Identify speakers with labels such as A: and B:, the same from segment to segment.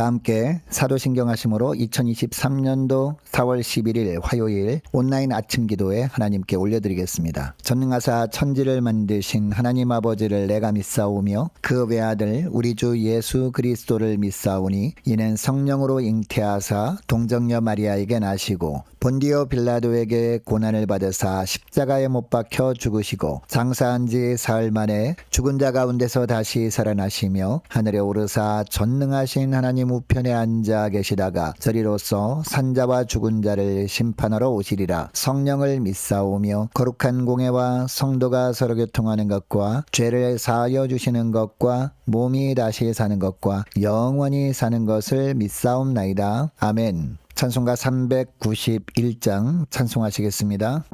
A: 다 함께 사도신경 하심으로 2023년도 4월 11일 화요일 온라인 아침 기도에 하나님께 올려드리겠습니다. 전능하사 천지를 만드신 하나님 아버지를 내가 믿사오며 그 외아들 우리 주 예수 그리스도를 믿사오니 이는 성령으로 잉태하사 동정녀 마리아에게 나시고 본디오 빌라도에게 고난을 받으사 십자가에 못 박혀 죽으시고 장사한 지 사흘 만에 죽은 자 가운데서 다시 살아나시며 하늘에 오르사 전능하신 하나님 우편에 앉아 계시다가 저리로서 산자와 죽은 자를 심판하러 오시리라. 성령을 믿사오며 거룩한 공회와 성도가 서로 교통하는 것과 죄를 사하여 주시는 것과 몸이 다시 사는 것과 영원히 사는 것을 믿사옵나이다. 아멘. 찬송가 391장 찬송하시겠습니다.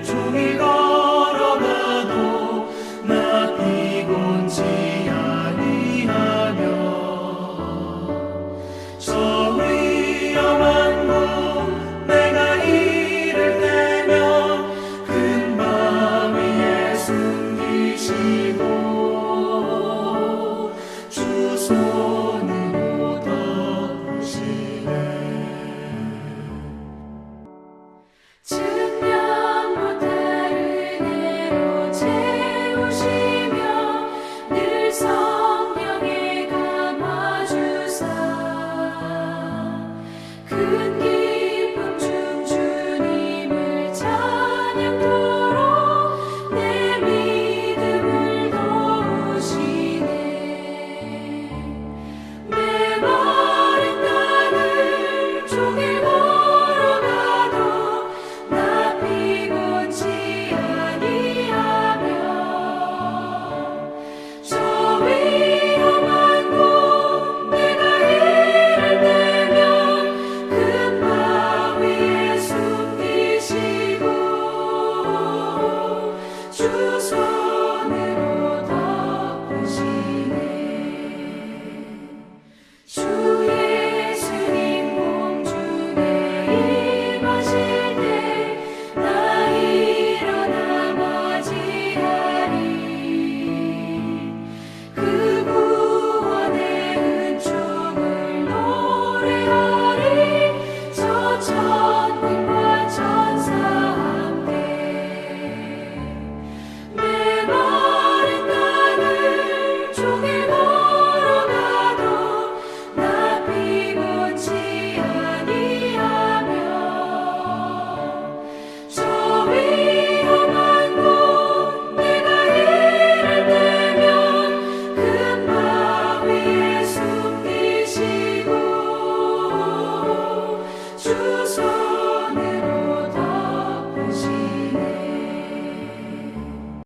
B: 종일 걸어가도 나 피곤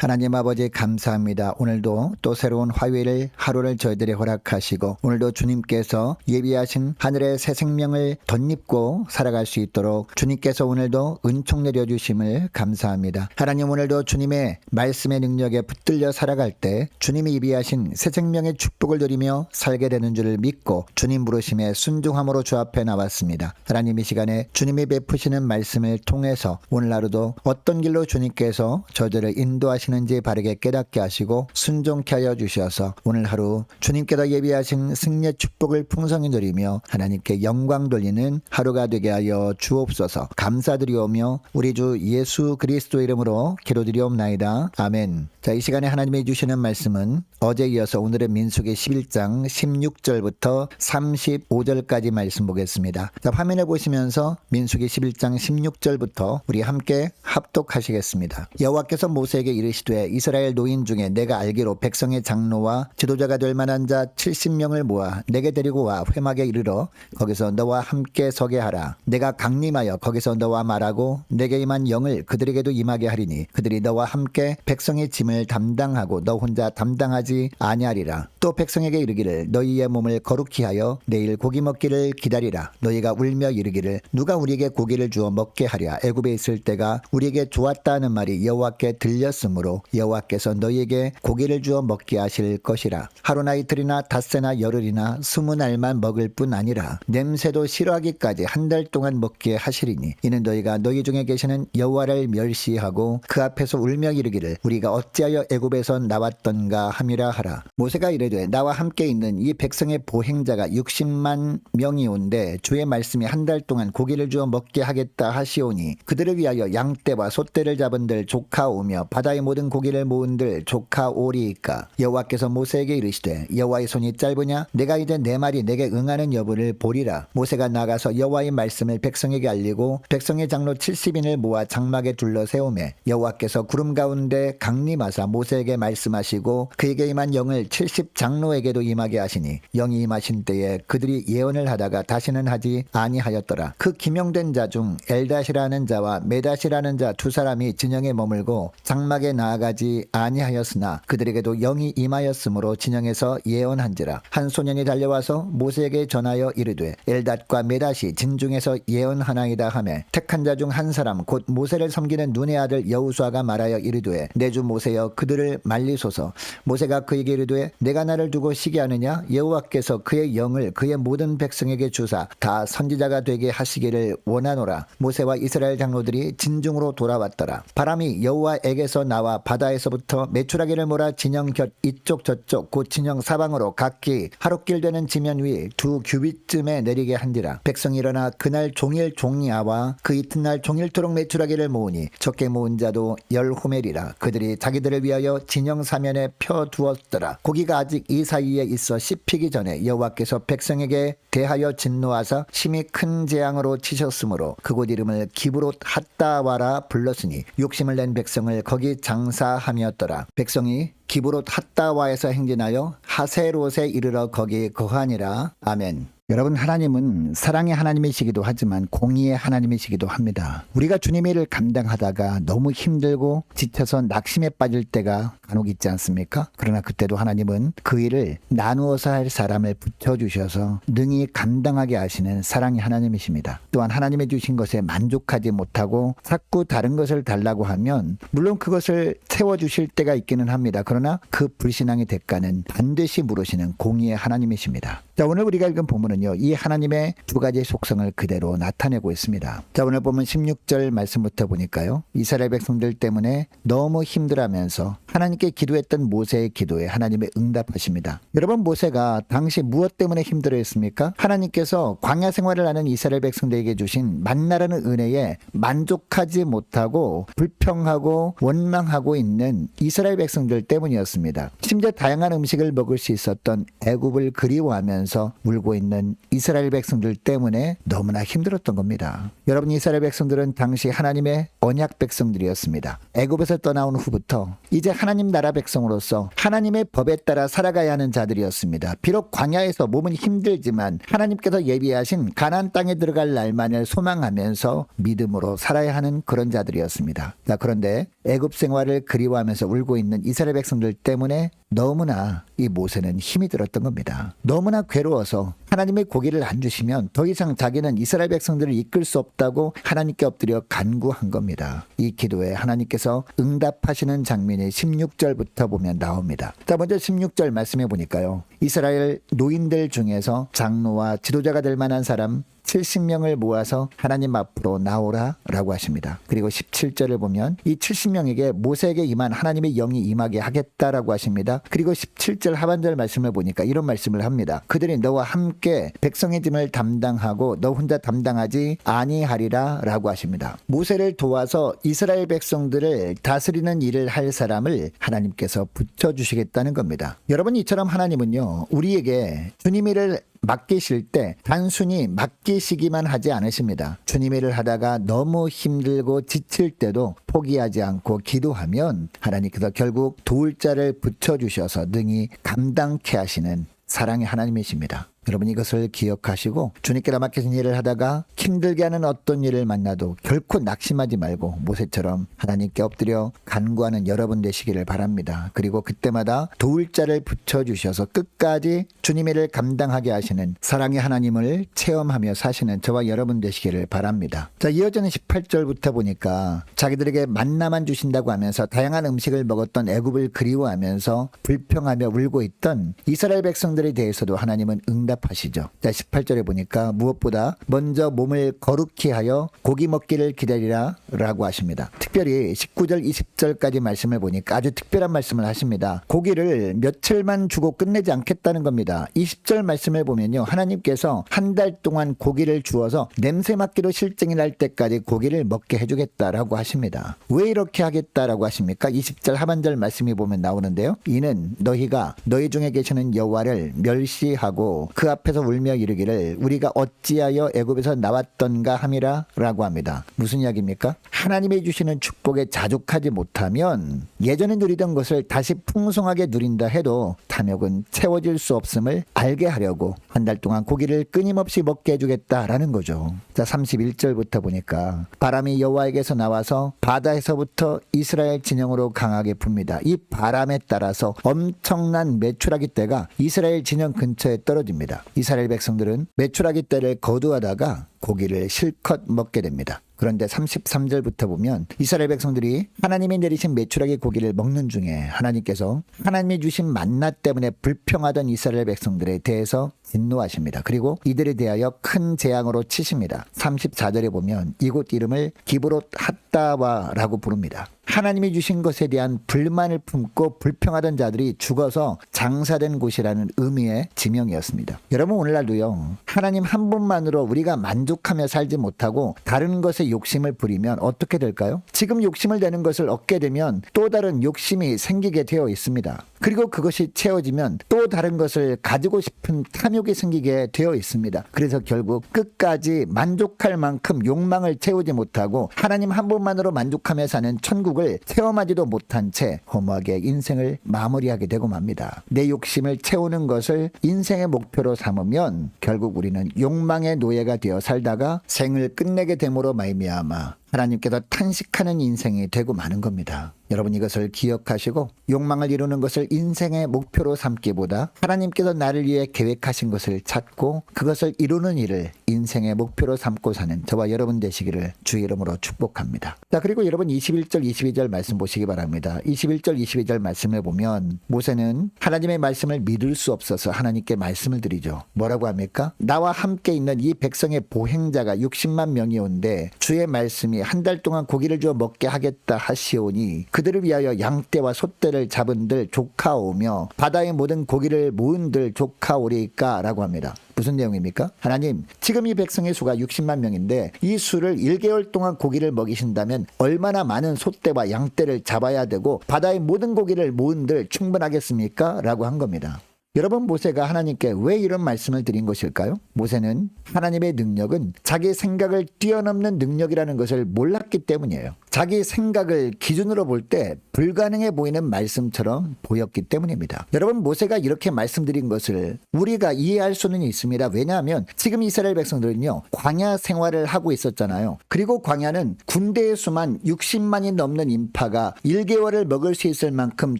A: 하나님 아버지 감사합니다. 오늘도 또 새로운 화요일 하루를 저희들이 허락하시고 오늘도 주님께서 예비하신 하늘의 새 생명을 덧입고 살아갈 수 있도록 주님께서 오늘도 은총 내려주심을 감사합니다. 하나님 오늘도 주님의 말씀의 능력에 붙들려 살아갈 때 주님이 예비하신 새 생명의 축복을 누리며 살게 되는 줄을 믿고 주님 부르심에 순종함으로 주 앞에 나왔습니다. 하나님 이 시간에 주님이 베푸시는 말씀을 통해서 오늘 하루도 어떤 길로 주님께서 저희들을 인도하시는지 바르게 깨닫게 하시고 순종케 하여 주셔서 오늘 하루 주님께서 예비하신 승리의 축복을 풍성히 누리며 하나님께 영광 돌리는 하루가 되게 하여 주옵소서. 감사드리오며 우리 주 예수 그리스도 이름으로 기도드리옵나이다. 아멘. 자, 이 시간에 하나님이 주시는 말씀은 어제 이어서 오늘은 민수기 11장 16절부터 35절까지 말씀 보겠습니다. 자, 화면에 보시면서 민수기 11장 16절부터 우리 함께 합독하시겠습니다. 여호와께서 모세에게 이르시되 이스라엘 노인 중에 내가 알기로 백성의 장로와 지도자가 될 만한 자 70명을 모아 내게 데리고 와 회막에 이르러 거기서 너와 함께 서게 하라. 내가 강림하여 거기서 너와 말하고 내게 임한 영을 그들에게도 임하게 하리니 그들이 너와 함께 백성의 짐을 담당하고 너 혼자 담당하지 아니하리라. 또 백성에게 이르기를 너희의 몸을 거룩히 하여 내일 고기 먹기를 기다리라. 너희가 울며 이르기를 누가 우리에게 고기를 주어 먹게 하랴. 애굽에 있을 때가 우리에게 좋았다는 말이 여호와께 들렸으므로 여호와께서 너희에게 고기를 주어 먹게 하실 것이라. 하루나 이틀이나 닷새나 열흘이나 20날만 먹을 뿐 아니라 냄새도 싫어하기까지 한 달 동안 먹게 하시리니 이는 너희가 너희 중에 계시는 여호와를 멸시하고 그 앞에서 울며 이르기를 우리가 어찌하여 애굽에서 나왔던가 함이라 하라. 모세가 이르되 나와 함께 있는 이 백성의 보행자가 60만 명이온데 주의 말씀이 한 달 동안 고기를 주어 먹게 하겠다 하시오니 그들을 위하여 양떼와 소떼를 잡은들 조카오며 바다의 모든 고기를 모은들 조카오리이까. 여호와께서 모세에게 이르시되 여호와의 손이 짧으냐 내가 이제 내 말이 내게 응하는 여부를 보리라. 모세가 나가서 여호와의 말씀을 백성에게 알리고 백성의 장로 70인을 모아 장막에 둘러 세우매 여호와께서 구름 가운데 강림하사 모세에게 말씀하시고 그에게 임한 영을 70 장로에게도 임하게 하시니 영이 임하신 때에 그들이 예언을 하다가 다시는 하지 아니하였더라. 그 기명된 자 중 엘닷이라는 자와 메닷이라는 자 두 사람이 진영에 머물고 장막에 나아가지 아니하였으나 그들에게도 영이 임하였으므로 진영에서 예언한지라. 한 소년이 달려와서 모세에게 전하여 이르되 엘닷과 메닷이 진중에서 예언하나이다 하매 택한 자 중 한 사람 곧 모세를 섬기는 눈의 아들 여호수아가 말하여 이르되 내 주 모세여 그들을 말리소서. 모세가 그에게 이르되 내가 나를 두고 시기하느냐 여호와께서 그의 영을 그의 모든 백성에게 주사 다 선지자가 되게 하시기를 원하노라. 모세와 이스라엘 장로들이 진중으로 돌아왔더라. 바람이 여호와에게서 나와 바다에서부터 메추라기를 몰아 진영 곁 이쪽 저쪽 곧 진영 사방으로 각기 하룻길 되는 지면 위 2규빗쯤에 내리게 한지라. 백성이 일어나 그날 종일 종야와 그 이튿날 종일토록 메추라기를 모으니 적게 모은 자도 10호멜이라. 그들이 자기들을 위하여 진영 사면에 펴두었더라. 고기가 아직 이 사이에 있어 씹히기 전에 여호와께서 백성에게 대하여 진노하사 심히 큰 재앙으로 치셨으므로 그곳 이름을 기브롯 핫다와라 불렀으니 욕심을 낸 백성을 거기 장사함이었더라. 백성이 기브롯 핫다와에서 행진하여 하세롯에 이르러 거기 거하니라. 아멘. 여러분, 하나님은 사랑의 하나님이시기도 하지만 공의의 하나님이시기도 합니다. 우리가 주님의 일을 감당하다가 너무 힘들고 지쳐서 낙심에 빠질 때가 간혹 있지 않습니까? 그러나 그때도 하나님은 그 일을 나누어서 할 사람을 붙여주셔서 능히 감당하게 하시는 사랑의 하나님이십니다. 또한 하나님이 주신 것에 만족하지 못하고 자꾸 다른 것을 달라고 하면 물론 그것을 채워주실 때가 있기는 합니다. 그러나 그 불신앙의 대가는 반드시 물으시는 공의의 하나님이십니다. 자, 오늘 우리가 읽은 본문은 이 하나님의 두 가지 속성을 그대로 나타내고 있습니다. 자, 오늘 보면 16절 말씀부터 보니까요. 이스라엘 백성들 때문에 너무 힘들어하면서 하나님께 기도했던 모세의 기도에 하나님의 응답하십니다. 여러분, 모세가 당시 무엇 때문에 힘들어했습니까? 하나님께서 광야 생활을 하는 이스라엘 백성들에게 주신 만나라는 은혜에 만족하지 못하고 불평하고 원망하고 있는 이스라엘 백성들 때문이었습니다. 심지어 다양한 음식을 먹을 수 있었던 애굽을 그리워하면서 울고 있는 이스라엘 백성들 때문에 너무나 힘들었던 겁니다. 여러분, 이스라엘 백성들은 당시 하나님의 언약 백성들이었습니다. 애굽에서 떠나온 후부터 이제 하나님 나라 백성으로서 하나님의 법에 따라 살아가야 하는 자들이었습니다. 비록 광야에서 몸은 힘들지만 하나님께서 예비하신 가나안 땅에 들어갈 날만을 소망하면서 믿음으로 살아야 하는 그런 자들이었습니다. 자, 그런데 애굽 생활을 그리워하면서 울고 있는 이스라엘 백성들 때문에 너무나 이 모세는 힘이 들었던 겁니다. 너무나 괴로워서 하나님의 고기를 안 주시면 더 이상 자기는 이스라엘 백성들을 이끌 수 없다고 하나님께 엎드려 간구한 겁니다. 이 기도에 하나님께서 응답하시는 장면이 16절부터 보면 나옵니다. 자, 먼저 16절 말씀해 보니까요. 이스라엘 노인들 중에서 장로와 지도자가 될 만한 사람 70명을 모아서 하나님 앞으로 나오라 라고 하십니다. 그리고 17절을 보면 이 70명에게 모세에게 임한 하나님의 영이 임하게 하겠다라고 하십니다. 그리고 17절 하반절 말씀을 보니까 이런 말씀을 합니다. 그들이 너와 함께 백성의 짐을 담당하고 너 혼자 담당하지 아니하리라 라고 하십니다. 모세를 도와서 이스라엘 백성들을 다스리는 일을 할 사람을 하나님께서 붙여주시겠다는 겁니다. 여러분, 이처럼 하나님은요, 우리에게 주님의 일을 맡기실 때 단순히 맡기시기만 하지 않으십니다. 주님의 일을 하다가 너무 힘들고 지칠 때도 포기하지 않고 기도하면 하나님께서 결국 도울 자를 붙여주셔서 능히 감당케 하시는 사랑의 하나님이십니다. 여러분, 이것을 기억하시고 주님께로 맡기신 일을 하다가 힘들게 하는 어떤 일을 만나도 결코 낙심하지 말고 모세처럼 하나님께 엎드려 간구하는 여러분 되시기를 바랍니다. 그리고 그때마다 도울 자를 붙여주셔서 끝까지 주님의 일을 감당하게 하시는 사랑의 하나님을 체험하며 사시는 저와 여러분 되시기를 바랍니다. 자, 이어지는 18절부터 보니까 자기들에게 만나만 주신다고 하면서 다양한 음식을 먹었던 애굽을 그리워하면서 불평하며 울고 있던 이스라엘 백성들에 대해서도 하나님은 응답하시죠. 자, 18절에 보니까 무엇보다 먼저 몸을 거룩히 하여 고기 먹기를 기다리라 라고 하십니다. 특별히 19절 20절까지 말씀을 보니까 아주 특별한 말씀을 하십니다. 고기를 며칠만 주고 끝내지 않겠다는 겁니다. 20절 말씀을 보면요, 하나님께서 한 달 동안 고기를 주어서 냄새 맡기로 실증이 날 때까지 고기를 먹게 해주겠다라고 하십니다. 왜 이렇게 하겠다라고 하십니까? 20절 하반절 말씀이 보면 나오는데요. 이는 너희가 너희 중에 계시는 여호와를 멸시하고 그 앞에서 울며 이르기를 우리가 어찌하여 애굽에서 나왔던가 함이라 라고 합니다. 무슨 이야기입니까? 하나님이 주시는 축복에 자족하지 못하면 예전에 누리던 것을 다시 풍성하게 누린다 해도 탐욕은 채워질 수 없음을 알게 하려고 한 달 동안 고기를 끊임없이 먹게 해주겠다라는 거죠. 자, 31절부터 보니까 바람이 여호와에게서 나와서 바다에서부터 이스라엘 진영으로 강하게 붑니다. 이 바람에 따라서 엄청난 메추라기 떼가 이스라엘 진영 근처에 떨어집니다. 이스라엘 백성들은 메추라기 떼를 거두하다가 고기를 실컷 먹게 됩니다. 그런데 33절부터 보면 이스라엘 백성들이 하나님이 내리신 메추라기 고기를 먹는 중에 하나님께서 하나님이 주신 만나 때문에 불평하던 이스라엘 백성들에 대해서 진노하십니다. 그리고 이들에 대하여 큰 재앙으로 치십니다. 34절에 보면 이곳 이름을 기브롯 핫다와라고 부릅니다. 하나님이 주신 것에 대한 불만을 품고 불평하던 자들이 죽어서 장사된 곳이라는 의미의 지명이었습니다. 여러분, 오늘날도요, 하나님 한 분만으로 우리가 만족하며 살지 못하고 다른 것에 욕심을 부리면 어떻게 될까요? 지금 욕심을 내는 것을 얻게 되면 또 다른 욕심이 생기게 되어 있습니다. 그리고 그것이 채워지면 또 다른 것을 가지고 싶은 탐욕이 생기게 되어 있습니다. 그래서 결국 끝까지 만족할 만큼 욕망을 채우지 못하고 하나님 한 분만으로 만족하며 사는 천국을 체험하지도 못한 채 허무하게 인생을 마무리하게 되고 맙니다. 내 욕심을 채우는 것을 인생의 목표로 삼으면 결국 우리는 욕망의 노예가 되어 살다가 생을 끝내게 됨으로 말미암아 하나님께서 탄식하는 인생이 되고 마는 겁니다. 여러분, 이것을 기억하시고 욕망을 이루는 것을 인생의 목표로 삼기보다 하나님께서 나를 위해 계획하신 것을 찾고 그것을 이루는 일을 인생의 목표로 삼고 사는 저와 여러분 되시기를 주의 이름으로 축복합니다. 자, 그리고 여러분 21절 22절 말씀 보시기 바랍니다. 21절 22절 말씀을 보면 모세는 하나님의 말씀을 믿을 수 없어서 하나님께 말씀을 드리죠. 뭐라고 합니까? 나와 함께 있는 이 백성의 보행자가 60만 명이온데 주의 말씀이 한 달 동안 고기를 주어 먹게 하겠다 하시오니 그들을 위하여 양떼와 소떼를 잡은들 조카오며 바다의 모든 고기를 모은들 조카오리까 라고 합니다. 무슨 내용입니까? 하나님, 지금 이 백성의 수가 60만 명인데 이 수를 1개월 동안 고기를 먹이신다면 얼마나 많은 소떼와 양떼를 잡아야 되고 바다의 모든 고기를 모은들 충분하겠습니까? 라고 한 겁니다. 여러분, 모세가 하나님께 왜 이런 말씀을 드린 것일까요? 모세는 하나님의 능력은 자기 생각을 뛰어넘는 능력이라는 것을 몰랐기 때문이에요. 자기 생각을 기준으로 볼 때 불가능해 보이는 말씀처럼 보였기 때문입니다. 여러분, 모세가 이렇게 말씀드린 것을 우리가 이해할 수는 있습니다. 왜냐하면 지금 이스라엘 백성들은요, 광야 생활을 하고 있었잖아요. 그리고 광야는 군대의 수만 60만이 넘는 인파가 1개월을 먹을 수 있을 만큼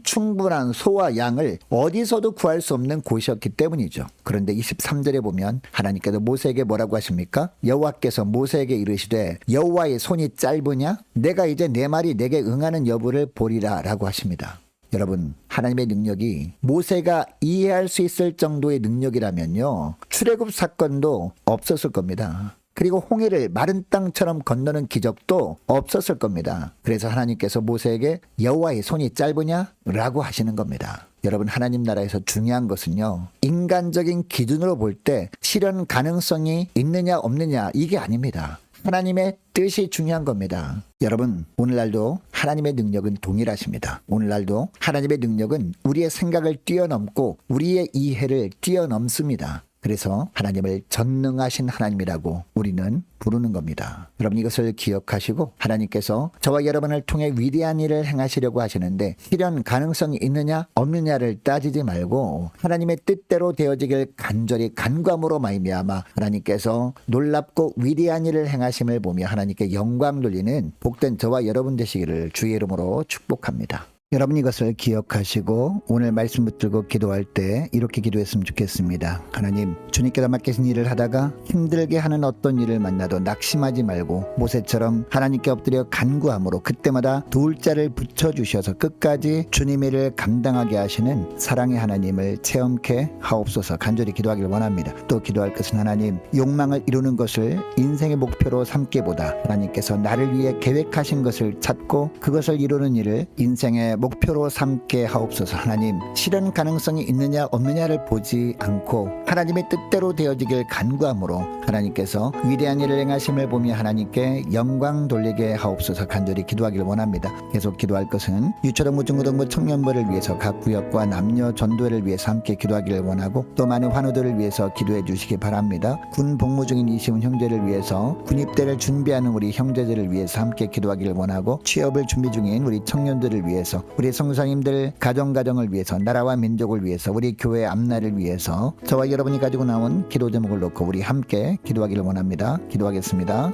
A: 충분한 소와 양을 어디서도 구할 수 없는 곳이었기 때문이죠. 그런데 23절에 보면 하나님께서 모세에게 뭐라고 하십니까? 여호와께서 모세에게 이르시되 여호와의 손이 짧으냐? 내가 이제 내 말이 내게 응하는 여부를 보리라 라고 하십니다. 여러분, 하나님의 능력이 모세가 이해할 수 있을 정도의 능력이라면요, 출애굽 사건도 없었을 겁니다. 그리고 홍해를 마른 땅처럼 건너는 기적도 없었을 겁니다. 그래서 하나님께서 모세에게 여호와의 손이 짧으냐? 라고 하시는 겁니다. 여러분, 하나님 나라에서 중요한 것은요, 인간적인 기준으로 볼 때 실현 가능성이 있느냐 없느냐 이게 아닙니다. 하나님의 뜻이 중요한 겁니다. 여러분, 오늘날도 하나님의 능력은 동일하십니다. 오늘날도 하나님의 능력은 우리의 생각을 뛰어넘고 우리의 이해를 뛰어넘습니다. 그래서 하나님을 전능하신 하나님이라고 우리는 부르는 겁니다. 여러분, 이것을 기억하시고 하나님께서 저와 여러분을 통해 위대한 일을 행하시려고 하시는데 실현 가능성이 있느냐 없느냐를 따지지 말고 하나님의 뜻대로 되어지길 간절히 간구함으로 말미암아 하나님께서 놀랍고 위대한 일을 행하심을 보며 하나님께 영광 돌리는 복된 저와 여러분 되시기를 주의 이름으로 축복합니다. 여러분, 이것을 기억하시고 오늘 말씀 붙들고 기도할 때 이렇게 기도했으면 좋겠습니다. 하나님, 주님께서 맡기신 일을 하다가 힘들게 하는 어떤 일을 만나도 낙심하지 말고 모세처럼 하나님께 엎드려 간구함으로 그때마다 도울 자를 붙여주셔서 끝까지 주님의 일을 감당하게 하시는 사랑의 하나님을 체험케 하옵소서 간절히 기도하길 원합니다. 또 기도할 것은 하나님, 욕망을 이루는 것을 인생의 목표로 삼기보다 하나님께서 나를 위해 계획하신 것을 찾고 그것을 이루는 일을 인생의 목표로 삼게 하옵소서. 하나님, 실현 가능성이 있느냐 없느냐를 보지 않고 하나님의 뜻대로 되어지길 간구함으로 하나님께서 위대한 일을 행하심을 보며 하나님께 영광 돌리게 하옵소서 간절히 기도하기를 원합니다. 계속 기도할 것은 유초등 무중고등부 청년부를 위해서 각 구역과 남녀 전도회를 위해서 함께 기도하기를 원하고 또 많은 환우들을 위해서 기도해 주시기 바랍니다. 군 복무 중인 이시훈 형제를 위해서 군입대를 준비하는 우리 형제들을 위해서 함께 기도하기를 원하고 취업을 준비 중인 우리 청년들을 위해서 우리 성사님들 가정을 위해서 나라와 민족을 위해서 우리 교회 앞날을 위해서 저와 여러분이 가지고 나온 기도 제목을 놓고 우리 함께 기도하기를 원합니다. 기도하겠습니다.